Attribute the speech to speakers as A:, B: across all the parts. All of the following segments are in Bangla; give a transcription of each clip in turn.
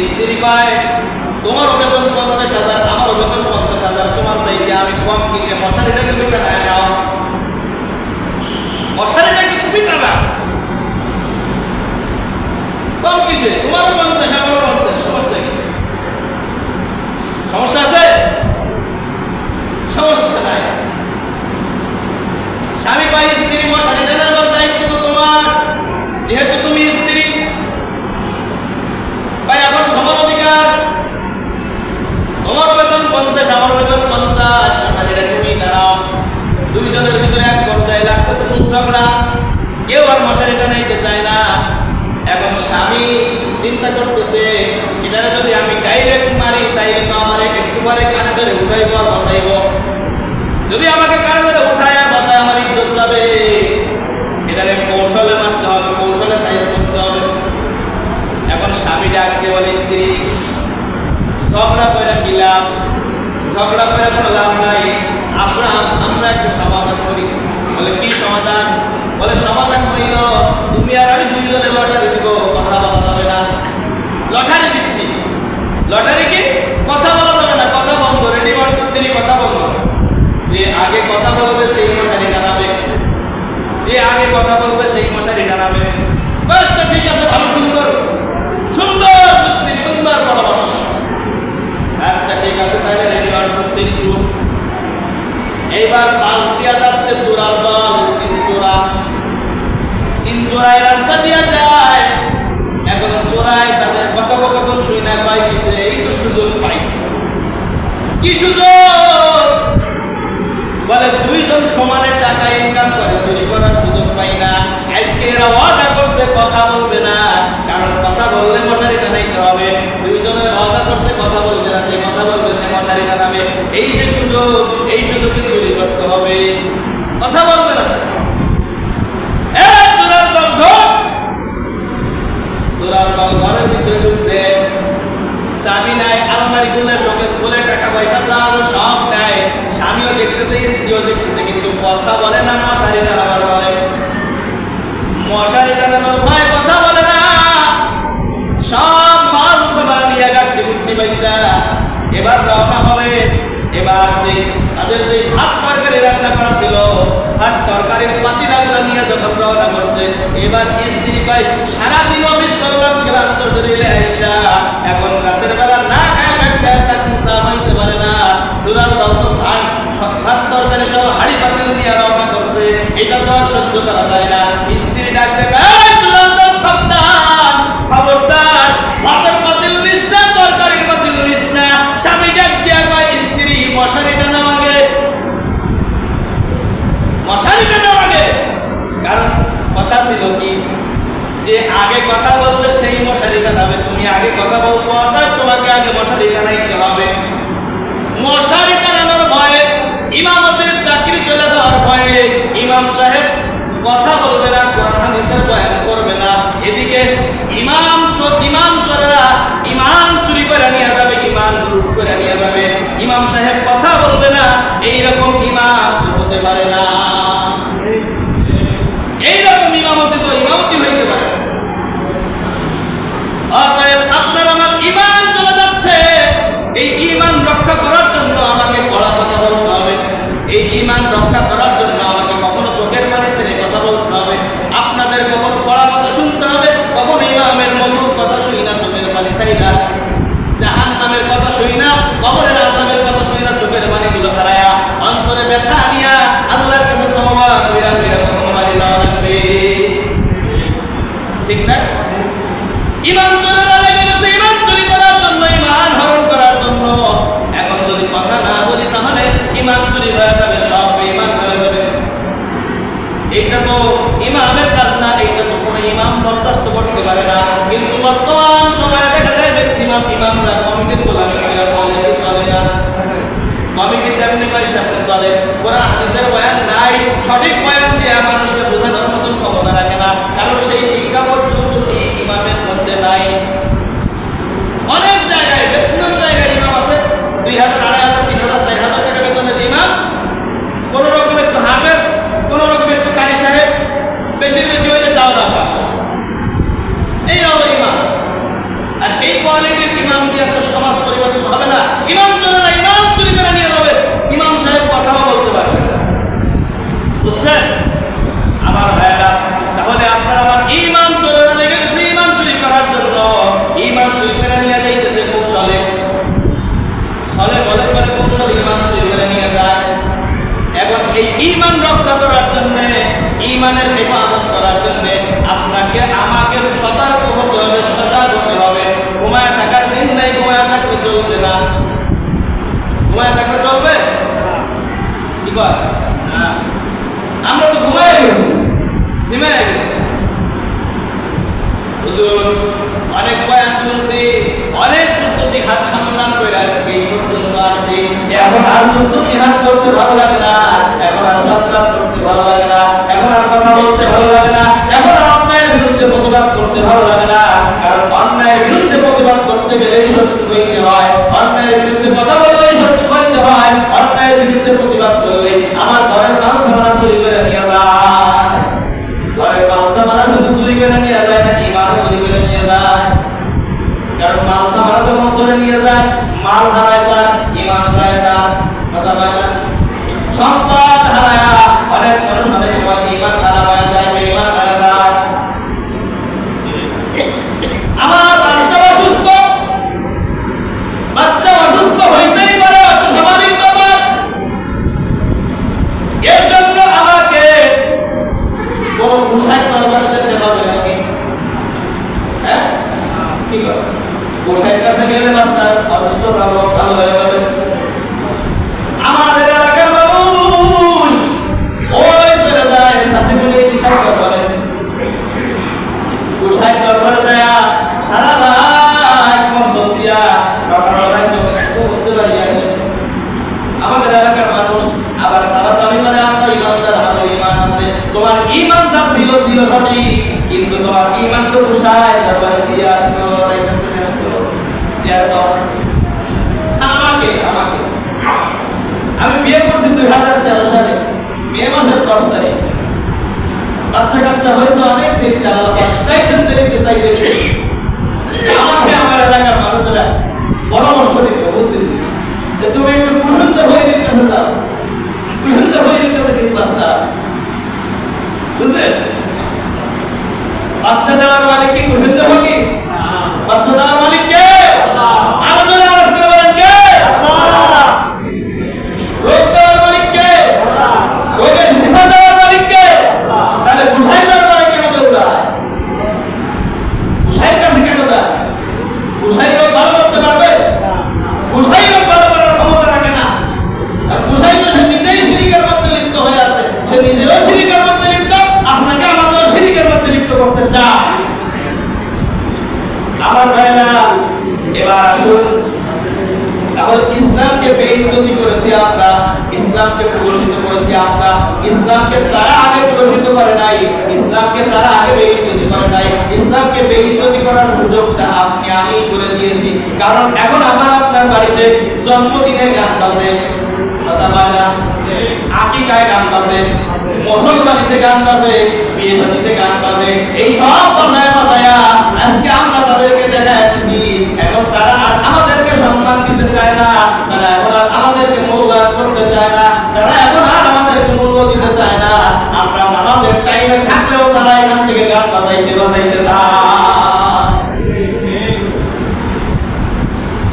A: স্ত্রী পায় তোমার বেতন 50,000, আমার বেতন 50,000, তোমার চাইতে আমি কম কিসে? মশারিটা তুমি টানায় নাও, মশারিটা একটু তুমি টানা, কম কিসে? তোমার 50, আমার 50, সমস্যা কি? সমস্যা আছে? সমস্যা নাই। স্বামী পাই স্ত্রী মশারি টানার দায়িত্ব তো তোমার, যেহেতু তুমি স্ত্রী। ভাই এখন সমান অধিকার, তোমার বেতন 50, আমার বেতন 50, মশারিটা তুমি টানাও। দুইজনের ভিতরে এক পর্যায়ে লাগছে তখন ঝগড়া, কেউ আর মশারিটা নিতে চায় না। এখন স্বামী চিন্তা করতেছে এটারে যদি আমি ডাইরেক্ট মারি তাইলে তো আমার একটুবারে কানে ধরে উঠাইব আর বসাইব, যদি আমাকে কানে ধরে উঠায় আর বসায় আমার ইজ্জত যাবে। এটারে কৌশলে মারতে হবে, কৌশলে সাইজ করতে হবে। এখন স্বামী ডাকতে বলে স্ত্রী, ঝগড়া করে কি লাভ? ঝগড়া করে কোনো লাভ নাই, আসো আমরা একটা সমাধান করি। বলে কি সমাধান? বলে সমাধান হইল তুমি আর আমি দুইজনে লটারি দিব, কথা বলা যাবে না। লটারি দিচ্ছি, লটারি কি? কথা বলা যাবে না, কথা বন্ধ, রেডিমেড করছি, কথা বন্ধ। যে আগে কথা বলবে সেই মশারি টানাবে, যে আগে কথা বলবে সেই মশারি টানাবে। আচ্ছা ঠিক আছে, ভালো, সুন্দর সুন্দর যুক্তি, সুন্দর পরামর্শ। আচ্ছা ঠিক আছে, তাহলে রেডিমেড করছি চুপ। এইবার পাশ দিয়া যাচ্ছে চোরার দল, তিন চোরাই রাস্তা দিয়া যায়। এখন চোরাই তাদের কথোপকথন শুই না, কয় কি এই তো সুযোগ পাইছে। কি সুযোগ? বলে দুইজন সমানে টাকা ইনকাম করে, চুরি করার সুযোগ পাই না। আজকে এরা ওয়াদা করছে কথা বলবে না, কারণ কথা বললে মশারি টানাইতে হবে। দুইজনের ওয়াদা করছে কথা বলবে না, যে কথা বলবে সে মশারি টানাবে। এই যে সুযোগ, এই সুযোগে চুরি করতে হবে, কথা বলবে না। ঘরের ভিতরে ঢুকছে, স্বামী নাই, আলমারি খুলে শোকেস খুলে টাকা পয়সা যা সব নেয়। স্বামীও দেখতেছে, স্ত্রীও দেখতেছে, কিন্তু কথা বলে না। মশারি টানাবার বলে, মশারি টানানোর ভয় কথা বলে না। সব মাল সামান নিয়ে গাড়ি গুটি বাইন্দা এবার রওনা হবে। এবার তাদের যে ভাত তরকারি রান্না করা ছিল, ভাত তরকারির পাতিলাগুলো নিয়ে যখন রওনা করছে, এবার স্ত্রী পাই সারাদিন অফিস করলাম, ক্লান্ত শরীরে আইসা এখন রাতের বেলা না খায় তা হইতে পারে না। সুরার দল তো ভাত তরকারি সব হাড়ি পাতিল নিয়ে রওনা করছে, এটা তো আর সহ্য করা যায় না। স্ত্রী ডাক দেবে, সাবধান, খবরদার, ভাতের পাতিল নিস না, তরকারির পাতিল নিস না। স্বামী ডাক দিয়া কয়, স্ত্রী মশারি টানা আগে, মশারি টানা আগে। কারণ কথা ছিল কি, যে আগে কথা বলবে সেই মশারি টানাবে। তুমি আগে কথা বলছো, অর্থাৎ তোমাকে আগে মশারি টানাইতে হবে। মশারি টানানোর ভয়ে, ইমামতের চাকরি চলে যাওয়ার ভয়ে ইমাম সাহেব কথা বলবে না, কোরআন হাদিসের বয়ান করবে না। এদিকে ইমাম চোরেরা ইমান চুরি করে নিয়ে যাবে, ইমান লুট করে নিয়ে যাবে। ইমাম সাহেব কথা বলবে না, এইরকম ইমাম হতে পারে না। এইরকম ইমামতি তো ইমামতি হইতে পারে। অতএব আপনার আমার ইমান চলে যাচ্ছে, এই ইমান রক্ষা করার জন্য আমাকে কড়া কথা বলতে হবে। এই ইমান রক্ষা করার জন্য আমাকে কখনো চোখের পানি ছেড়ে কথা বলতে হবে। আপনাদের কখনো কড়া কথা শুনতে হবে, কখনো ইমামের মধুর কথা শুই না, চোখের পানি ছাড়ি না। জাহান্নামের কথা শুই না, কবরের আযাবের কথা শুই না, চোখের পানিগুলো হারায়া অন্তরে ব্যথা আনিয়া আল্লাহর কাছে তওবা কইরা কখনো বাড়ি যাওয়া লাগবে, ঠিক না? ইমান চোরেরা লেগে গেছে ইমান চুরি করার জন্য, ইমান হরণ করার জন্য। এখন যদি কথা না বলি তাহলে ইমান চুরি হয়ে যাবে, সব বেঈমান হয়ে যাবে। এইটা তো ইমামের কাজ না, এইটা তো কোনো ইমাম বরদাস্ত করতে পারে না। কিন্তু বর্তমান সময়ে দেখা যায় ম্যাক্সিমাম ইমামরা কমিটির গোলামি করে চলে, কি চলে না? কমিটি তেমনি করে সামনে চলে, কোরআন হাদিসের বয়ান নাই, সঠিক বয়ান দিয়ে মানুষকে বোঝানোর মতন ক্ষমতা রাখে না, কারণ সেই শিক্ষা পর্যন্ত এই ইমামের মধ্যে নাই। অনেক জায়গায়, ম্যাক্সিমাম জায়গায় ইমাম আছে 2,000, 2,500, 3,000, 4,000 টাকা বেতনের ইমাম, কোন রকম একটু হাফেজ, কোন রকম একটু কারি সাহেব, বেশি বেশি হইলে দাওরা পাস, এই হলো ইমাম। আর এই কোয়ালিটির ইমাম দিয়ে একটা সমাজ পরিবর্তন হবে না। ইমাম চলে না, ইমাম চুরি করে নিয়ে যাবে, ইমাম সাহেব কথাও বলতে পারবে না। বুঝছেন আমার ভাইয়েরা? তাহলে আপনার আমার ইমান চলে না, লেগে গেছে ইমান চুরি করার জন্য। ইমান চুরি করে নিয়ে যাইতেছে কৌশলে, ছলে বলে করে কৌশলে ইমান চুরি করে নিয়ে যায়। এখন এই ইমান রক্ষা করার জন্য, ইমানের হেফাজত করার জন্য আপনাকে আমাকে সতর্ক হতে হবে, সজাগ হতে হবে। ঘুমায় থাকার দিন নেই, ঘুমায় থাকলে চলবে না। ঘুমায় থাকলে চলবে? কি কর? আমরা তো ঘুমায় গেছি, জিমায় গেছি। হুজুর অনেক বয়ান শুনছি, অনেক যুদ্ধ জিহাদ সংগ্রাম করে আসছি, এই পর্যন্ত আসছি, এখন আর যুদ্ধ জিহাদ করতে ভালো লাগে না, এখন আর সংগ্রাম করতে ভালো লাগে না, এখন আর কথা বলতে ভালো লাগে না, এখন আর অন্যায়ের বিরুদ্ধে প্রতিবাদ করতে ভালো লাগে না। কারণ অন্যায়ের বিরুদ্ধে প্রতিবাদ করতে গেলেই শত্রু হইতে হয়, অন্যায়ের বিরুদ্ধে কথা বললেই শত্রু হইতে হয়, অন্যায়ের বিরুদ্ধে প্রতিবাদ করলে আমার ঘরের মাল সামানা চুরি করে নিয়ে যায়, ঘরের মাল সামানা শুধু চুরি করে নিয়ে যায় না, ইমানও চুরি করে নিয়ে যায়। কারণ মাল সামানা যখন চুরি নিয়ে যায়, মাল হারায় যায়, ইমান হারায় না, কথা পায় না। সম্পদ হারায় অনেক মানুষ অনেক সময় ইমান হারায় যায়, বেঈমান হয়ে যায়। আমার বাচ্চা অসুস্থ, বাচ্চা অসুস্থ হইতেই পারে, অত স্বাভাবিক ব্যাপার। এর জন্য আমাকে কোন গোসাই দরবারে যেতে হবে নাকি? হ্যাঁ, কি করে গোসাইয়ের কাছে গেলে বাচ্চা অসুস্থ ভালো হয়ে যাবে? আমাদের এলাকার মানুষ ওই চলে যায় শাসি বলে বিশ্বাস করে, গোসাই দরবারে যায় সারা রাত মসজিদ দিয়া সকালবেলায় সমস্ত বুঝতে পারি আসে। আমাদের এলাকার মানুষ আবার তারা দাবি করে আমরা ইমানদার, আমাদের ইমান আছে। তোমার ইমান যা ছিল ছিল সঠিক, কিন্তু তোমার ইমান তো গোসাই দরবারে দিয়ে আসছো, আমাকে আমাকে আমি বিয়ে করছি 2013 সালে মে মাসের 10 তারিখ। বাচ্চা কাচ্চা হয়েছে অনেক দেরিতে, আল্লাহ চাইছেন দেরিতে, তাই দেরিতে। আমাকে আমার এলাকার মানুষেরা পরামর্শ দিতে বলতেছি যে তুমি একটু কুসুন্ত ভৈরীর কাছে যাও, কুসুন্ত ভৈরীর কাছে কিন্তু বাচ্চা, বুঝলেন? বাচ্চা দেওয়ার মালিক কি কুসুন্ত ভোগী? বাচ্চা দেওয়ার মালিক কে? আলোচনা আওয়াজ করে বলেন কে? রোগ দেওয়ার মালিক কে? রোগের শিফা দেওয়ার মালিক কে? তাহলে গোসাই দরবারে কেন দৌড়ায়? গোসাইয়ের কাছে কেন যায়? গোসাই রোগ ভালো করতে পারবে? গোসাই রোগ ভালো করার ক্ষমতা রাখে না। আর গোসাই তো সে নিজেই শিরিকের মধ্যে লিপ্ত হয়ে আছে, সে নিজেও শিরিকের মধ্যে লিপ্ত, আপনাকে আমাকেও শিরিকের মধ্যে লিপ্ত করতে চায়। আমার ভাইরা এবার আসুন, তাহলে ইসলামকে বেইজ্জতি করেছি আমরা, ইসলামকে প্রকাশিত করেছি আমরা। ইসলামকে তারা আগে প্রকাশিত করে নাই, ইসলামকে তারা আগে বেইজ্জতি করে নাই। ইসলামকে বেইজ্জতি করার সুযোগটা আপনি আমি করে দিয়েছি। কারণ এখন আমার আপনার বাড়িতে জন্মদিনে গান বাজে, কথা বলে না, আকিকায় গান বাজে, মুসলমানিতে গান বাজে, বিয়ে শাদীতে গান বাজে, এই সব বাজায় বাজায়া আজকে আমরা তাদেরকে দেখায় দিছি। এখন তারা আর আমাদেরকে সম্মান দিতে চায় না, তারা এখন আর আমাদেরকে মূল্যায়ন করতে চায় না, তারা এখন আর আমাদেরকে মূল্য দিতে চায় না। আমরা নামাজের টাইমে থাকলেও তারা এখান থেকে গান বাজাইতে বাজাইতে চায়।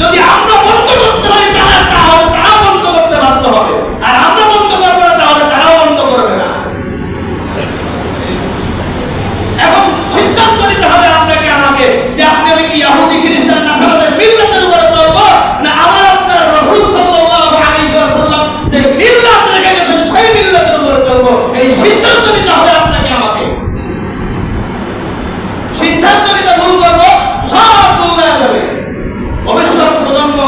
A: যদি আমরা বন্ধ করতে পারি তাহলে তারা বন্ধ করতে বাধ্য হবে, আর আমরা বন্ধ করবো না তাহলে তারাও বন্ধ করবে না। এখন সিদ্ধান্ত নিতে হবে আপনাকে আমাকে যে আপনি আমি কি ইহুদি খ্রিস্টান নাসারাদের মিল্লাতের উপরে চলবো, না আমার আপনার রাসূল সাল্লাল্লাহু আলাইহি ওয়াসাল্লাম যে মিল্লাত রেখে গেছেন সেই মিল্লাতের উপরে চলবো। এই সিদ্ধান্ত নিতে হবে আপনাকে আমাকে। সিদ্ধান্ত নিতে ভুল করবো, সব ভুল হয়ে যাবে। ভবিষ্যৎ প্রজন্ম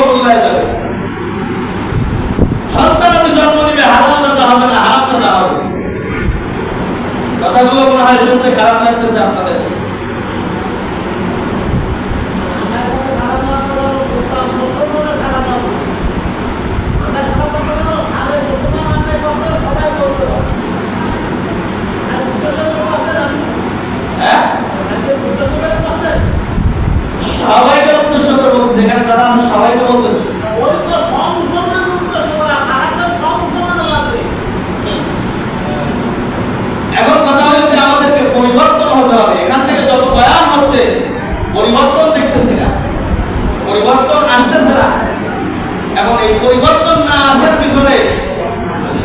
A: পরিবর্তন না আসার পিছনে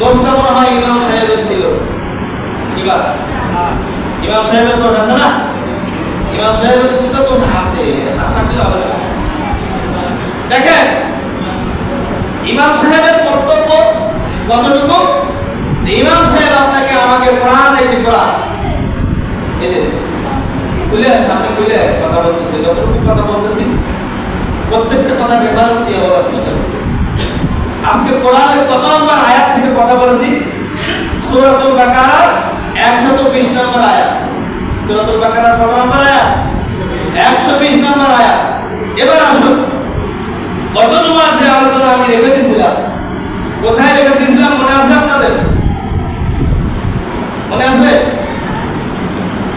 A: দোষটা মনে হয় ইমাম সাহেবের ছিল। ইমাম সাহেবের দোষ আছে না? ইমাম সাহেবের কিছুটা দোষ আছে, না থাকলে হবে না। দেখেন ইমাম সাহেবের কর্তব্য কতটুকু? ইমাম সাহেব আপনাকে আমাকে কোরআন এই কোরআন এদের খুলে সামনে খুলে কথা বলতেছে, যতটুকু কথা বলতেছি প্রত্যেকটা কথা রেফারেন্স দিয়ে বলার চেষ্টা করতেছি। আজকে কোরআনের কত নম্বর আয়াত থেকে কথা বলেছি? সূরাতুল বাকারার 120 নম্বর আয়াত। সূরাতুল বাকারার কত নম্বর আয়াত? 120 নম্বর আয়াত। এবার আসুন গত জুমার যে আলোচনা আমি রেখে দিয়েছিলাম, কোথায় রেখে দিয়েছিলাম মনে আছে আপনাদের? মনে আছে?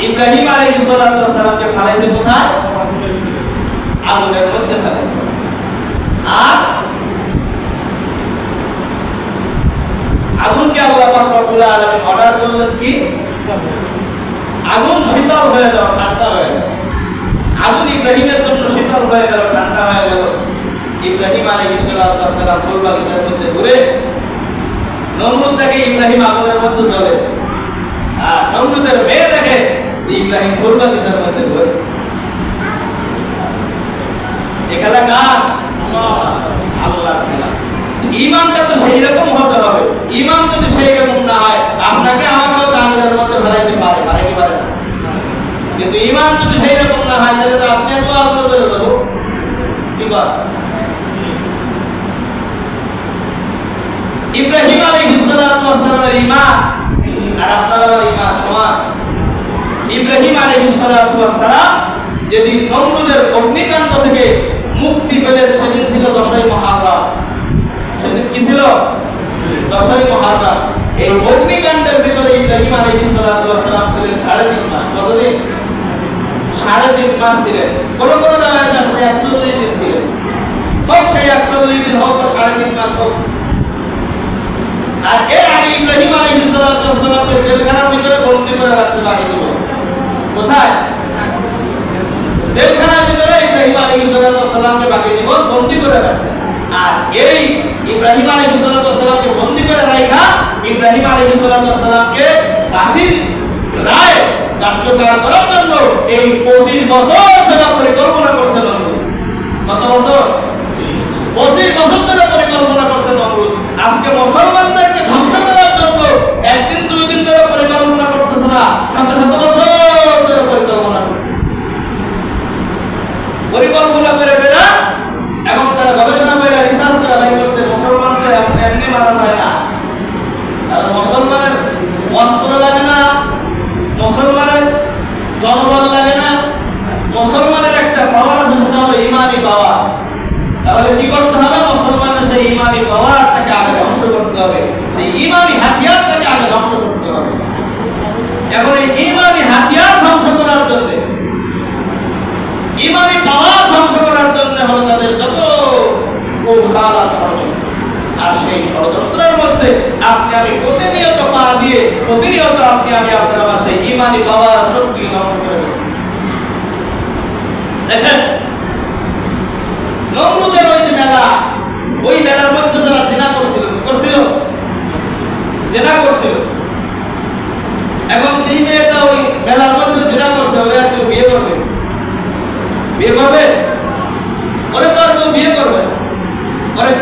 A: ইব্রাহিম আলাইহিস সালাতু ওয়াস সালামকে ফেলাইছে কোথায়? আগুনের মধ্যে ফেলাইছে। আর আগুনকে আল্লাহ পাক রব্বুল আলামিন অর্ডার করলেন কি? আগুন শীতল হয়ে যাও, ঠান্ডা হয়ে যাও। আগুন ইব্রাহিমের জন্য শীতল হয়ে গেল, ঠান্ডা হয়ে গেল। ইব্রাহিম আলাইহিস সালাতু ওয়াস সালাম ফুল বাগিচার মধ্যে ঘুরে নমরুদ দেখে ইব্রাহিম আগুনের মধ্যে জ্বলে, আর নমরুদের মেয়ে দেখে ইব্রাহিম ফুল বাগিচার মধ্যে ঘুরে। এই খেলা কার? আল্লাহর খেলা। ঈমানটা তো সেই রকম হতে হবে। ঈমান যদি সেই রকম না হয়, আপনাকে আমাকেও আগুনের মধ্যে ফেলাইতে পারে, পারে কি পারে না? কিন্তু ঈমান যদি সেই রকম না হয়, তাহলে তো আপনি তো আগুনে চলে যাব। কি কথা? ইব্রাহিম আলাইহিস সালাতু ওয়াস সালামের ঈমান আর আপনার আমার ঈমান সমান। ইব্রাহিম আলাইহিস সালাতু ওয়াস সালাম যেদিন নমরুদের অগ্নিকাণ্ড থেকে মুক্তি পেলেন, সেদিন ছিল 10ই মুহররম। সেদিন কি ছিল? 10ই মুহররম। এই অগ্নিকাণ্ডের ভিতরে ইব্রাহিম আলাইহিস সালাতু ওয়াস সালাম ছিলেন 3.5 মাস। কতদিন? 3.5 মাস ছিলেন। কোন কোন জায়গায় আছে 41 দিন ছিলেন। হোক সেই 41 দিন হোক বা 3.5 মাস হোক। আর এর আগে ইব্রাহিম আলাইহিস সালাতু ওয়াস সালামকে জেলখানার ভিতরে বন্দী করে রাখছে বাকি জীবন। কোথায়? জেলখানার ভিতরে ইব্রাহিম আলাইহিস সালাতু ওয়াস সালামকে বাকি জীবন বন্দী করে রাখছে। আর এই ইব্রাহিম আলাইহিস সালাতু ওয়াস সালামকে বন্দী করে রাখা ইব্রাহিম আলাইহিস সালাতু ওয়াস সালামকে ফাঁসির রায় কার্যকর করার জন্য এই 25 বছর ধরে পরিকল্পনা করছে নমরুদ। কত বছর? 25 বছর ধরে পরিকল্পনা করছে নমরুদ। আজকে মুসলমানদেরকে ধ্বংস করার জন্য একদিন দুই দিন ধরে পরিকল্পনা করতেছে না, শত শত বছর ধরে পরিকল্পনা করতেছে। পরিকল্পনা করে বেড়া এবং তারা গবেষণা করে রিসার্চ করে বের করছে মুসলমানদের এমনি মারা যায় না। আর মুসলমানের অস্ত্র লাগে না, মুসলমানের জনবল লাগে না, মুসলমানের একটা পাওয়ার আছে, সেটা হলো ঈমানি পাওয়ার। তাহলে কি করতে হবে? মুসলমানের সেই ঈমানি পাওয়ারটাকে আগে ধ্বংস করতে হবে, সেই ঈমানি হাতিয়ারটাকে আগে ধ্বংস করতে হবে। এখন এই ঈমানি হাতিয়ার ধ্বংস করার জন্য, ঈমানি পাওয়ার ধ্বংস করার জন্য হলো তাদের যত কৌশল আর ষড়যন্ত্র। আর সেই ষড়যন্ত্রের মধ্যে আপনি আমি প্রতিনিয়ত পা দিয়ে প্রতিনিয়ত আপনি আমি আপনার আমার সেই ঈমানি পাওয়ার শক্তিকে ধ্বংস করে ফেলছি। দেখেন নমরুদের ওই যে মেলা, ওই মেলার মধ্যে যারা জিনা করছিল জিনা করছিল। এখন যেই মেয়েটা ওই মেলার মধ্যে জিনা করছে, ওরা কেউ বিয়ে করবে? বিয়ে করবে? ওরে তো আর কেউ বিয়ে করবে? ওরে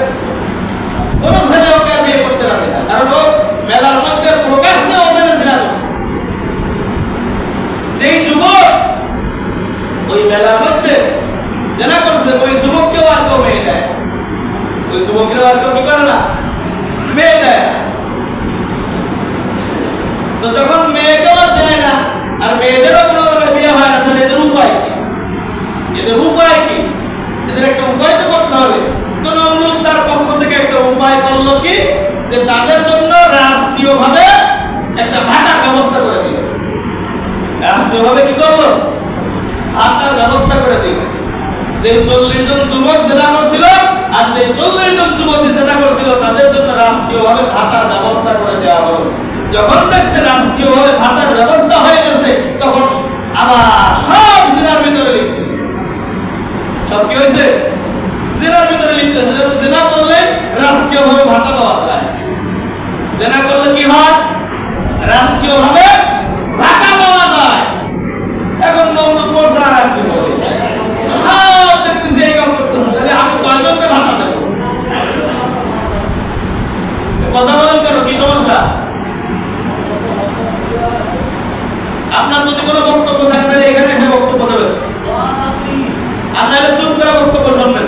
A: কোন ছেলে ওকে আর বিয়ে করতে রাজি না, কারণ ও মেলার মধ্যে প্রকাশ্যে ওখানে জিনা করছে। যেই যুবক ওই মেলার মধ্যে জিনা করছে, ওই যুবককেও আর কেউ মেয়ে দেয়, ওই যুবকের আর কেউ কি করে না? মেয়ে দেয়। তো যখন মেয়েকেও আর দেয় না, আর মেয়েদেরও কোনো জায়গায় বিয়ে হয় না, তাহলে এদের উপায় কি? এদের উপায় কি? এদের একটা উপায় তো করতে হবে। তো নমরুদ তার পক্ষ থেকে একটা উপায় করলো কি, যে তাদের জন্য রাষ্ট্রীয়ভাবে একটা ভাতার ব্যবস্থা করে দিল। রাষ্ট্রীয়ভাবে কি করলো? ভাতার ব্যবস্থা করে দিল। যে 40 জন যুবক জেনা করছিল আর যে 40 জন যুবতী জেনা করছিল, তাদের জন্য রাষ্ট্রীয়ভাবে ভাতার ব্যবস্থা করে দেওয়া হলো। যখন দেখছে রাষ্ট্রীয়ভাবে ভাতার ব্যবস্থা হয়ে গেছে, তখন আবার সব জিনার ভিতরে লিপ্ত হয়েছে। সব কি হয়েছে? জিনার ভিতরে লিপ্ত হয়েছে। জিনা করলে রাষ্ট্রীয়ভাবে ভাতা পাওয়া যায়। জেনা করলে কি হয়? রাষ্ট্রীয়ভাবে ভাতা পাওয়া যায়। এখন নমরুদ বলছে আর কি বলে, সব দেখতেছি এই কাম করতেছে, তাহলে আমি কয়জনকে ভাতা দেব? কথা বলেন কেন, কি সমস্যা? আপনার যদি কোনো বক্তব্য থাকে তাহলে এখানে এসে বক্তব্য দেবেন, আর নাহলে চুপ করে বক্তব্য শুনবেন।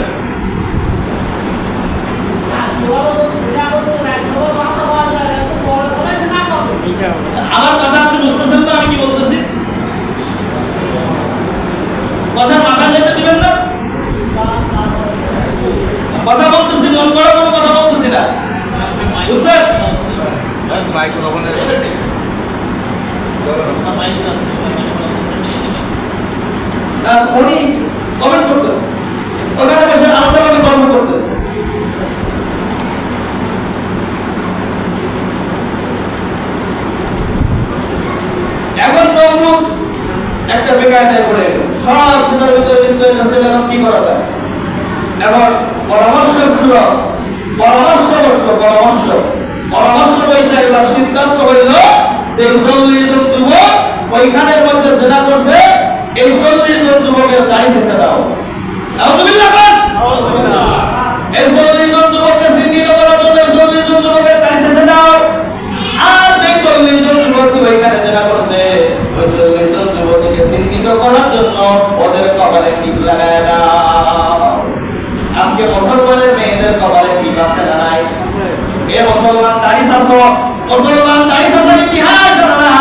A: আমার কথা আপনি বুঝতেছেন না আমি কি বলতেছি? কথা মাথায় যেতে দিবেন না। কথা বলতেছি, মন করা কোনো কথা বলতেছি না, বুঝছেন? না উনি কমেন্ট করতেছে, ওখানে বসে আলাদাভাবে গল্প করতেছে। এখন নমরুদ একটা বেকায়দায় পড়ে গেছে, সব দিনের ভিতরে এখন কি করা যায়? এখন পরামর্শ বসলো, পরামর্শ বৈশা এবার সিদ্ধান্ত হইল যে 40 জন যুবক ওইখানের মধ্যে জেনা করছে, এই 40 জন যুবকের দাড়ি ছেঁচে দাও। নাউযুবিল্লাহ বল। এই 40 জন যুবককে চিহ্নিত করার জন্য 40 জন যুবকের দাড়ি ছেঁচে দাও। আর যে 40 জন যুবক ওইখানে জেনা করছে, ওই 40 জন যুবককে চিহ্নিত করার জন্য ওদের কপালে টিপ লাগায় দাও। আজকে মুসলমানের মেয়েদের কপালে টিপ আছে না নাই? এ মুসলমান দাড়ি ছাঁচো, মুসলমান দাড়ি ছাঁচার ইতিহাস জানো না?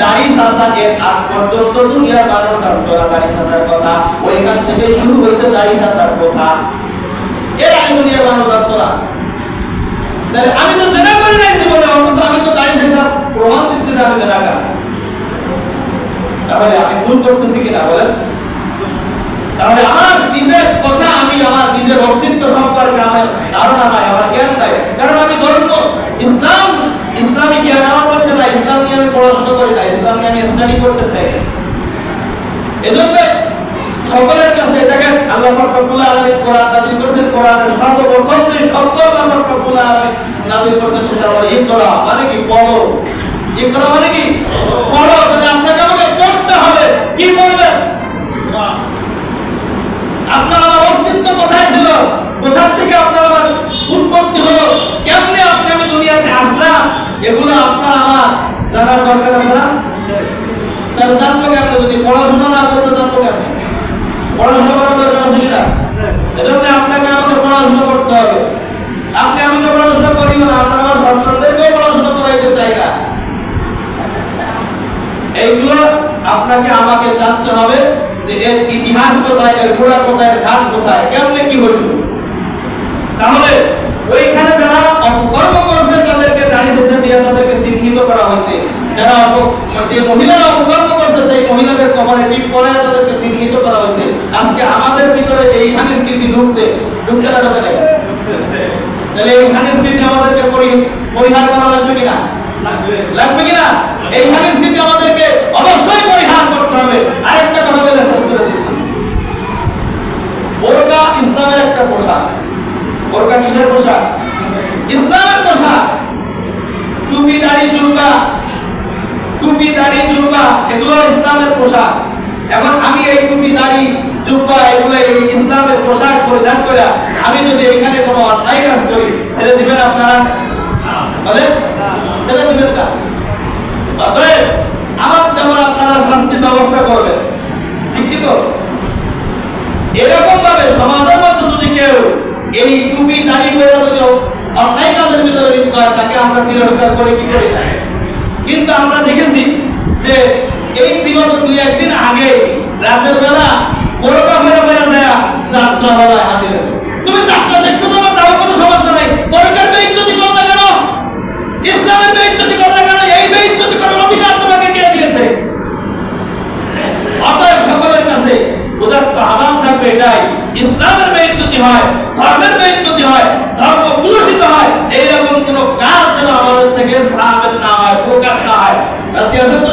A: দাড়ি ছাঁচা এর আগ পর্যন্ত দুনিয়ার মানুষ জানতো না দাড়ি ছাঁচার কথা, ওইখান থেকে শুরু হয়েছে দাড়ি ছাঁচার কথা। এর আগে দুনিয়ার মানুষ জানতো না। তাহলে আমি তো জেনা করি নাই জীবনে, অথচ আমি তো দাড়ি ছাঁচার প্রমাণ দিচ্ছি যে আমি জেনাকার। তাহলে আমি ভুল করতেছি কিনা বলেন? তাহলে আমার নিজের কথা, আমি আমার নিজের অস্তিত্ব সম্পর্কে আমার ধারণা নাই, আমার জ্ঞান নাই, কারণ আমি ধর্ম ইসলামী জ্ঞান আমার মধ্যে নাই। ইসলাম নিয়ে আমি পড়াশোনা করি না, ইসলাম নিয়ে আমি স্টাডি করতে চাই। এজন্য সকলের কাছে দেখেন আল্লাহ পাক রব্বুল আলামিন কোরআন নাযিল করেছেন, কোরআনের সর্বপ্রথম যে শব্দ আল্লাহ পাক রব্বুল আলামিন নাযিল করেছেন সেটা হলো ইকরা, মানে কি? পড়ো। ইকরা মানে কি? পড়ো। তাহলে আপনাকে আমাকে পড়তে হবে। কি পড়বেন? আপনার আমার অস্তিত্ব কোথায় ছিল? কোথা থেকে আপনার আমার উৎপত্তি হলো? কেমনে আমি দুনিয়াতে আসলাম? এগুলো আপনার আমার জানার দরকার আছে না? তাহলে জানবো কেমনে? যদি পড়াশোনা না করতে জানবো কেমনে? পড়াশোনা করার দরকার আছে কিনা? এজন্য আপনাকে আমাকে পড়াশোনা করতে হবে। আপনি আমি তো পড়াশোনা করি না, আপনার আমার সন্তানদেরকেও পড়াশোনা করাইতে চাই না। এইগুলো আপনাকে আমাকে জানতে হবে যে এর ইতিহাস কোথায়, এর গোড়া কোথায়, ঘাট কোথায়, কেমনে কি হইল। তাহলে ওইখানে যারা অপকর্ম করছে তাদেরকে দাড়ি ছেঁচে দিয়ে তাদেরকে চিহ্নিত করা হয়েছে। যারা যে মহিলারা অপকর্ম করছে সেই মহিলাদের কপালে টিপ করে তাদেরকে চিহ্নিত করা হয়েছে। আজকে আমাদের ভিতরে এই সংস্কৃতি ঢুকছে না ঢোকে না? তাহলে এই সংস্কৃতি আমাদেরকে পরিহার করা লাগবে কিনা? লাগবে কিনা? এই সংস্কৃতি আমাদেরকে অবশ্যই পরিহার করতে হবে। আরেকটা কথা বলে শেষ করে দিচ্ছি, বোরকা ইসলামের একটা পোশাক। বোরকা কিসের পোশাক? ইসলামের পোশাক। টুপি দাড়ি জুব্বা এগুলো ইসলামের পোশাক। এখন আমি এই টুপি দাড়ি জুব্বা এগুলো এই ইসলামের পোশাক পরিধান করে আমি যদি এখানে কোনো অন্যায় কাজ করি, ছেড়ে দিবেন আপনারা? বলে ছেড়ে দিবেন না? আমার যেমন আপনারা শাস্তির ব্যবস্থা করবেন, ঠিক কি? তো এরকম ভাবে সমাজের মধ্যে যদি কেউ এই টুপি দাড়ি পরে যদি অন্যায় কাজের ভিতরে লিপ্ত হয়, তাকে আমরা তিরস্কার করি কি করি না? কিন্তু আমরা দেখেছি যে এই বিগত 2-1 দিন আগে রাতের বেলা বোরকা পরে যায় যাত্রা বেলায় হাজির আছে। তুমি যাত্রা দেখতে যাও, কোনো সমস্যা নাই। বোরকার বেইজ্জতি করলে কেন? ইসলামের বেইজ্জতি করলে কেন? এই বেইজ্জতি করার অধিকার তোমাকে কে দিয়েছে? অতএব সকলের কাছে উদাত্ত আহ্বান থাকবে এটাই, ইসলামের বেইজ্জতি হয়, ধর্মের বেইজ্জতি হয়, ধর্ম কুলুষিত হয়, এইরকম কোন কাজ যেন আমাদের থেকে সাবিত না হয়, প্রকাশ না হয়। রাজি আছেন তো?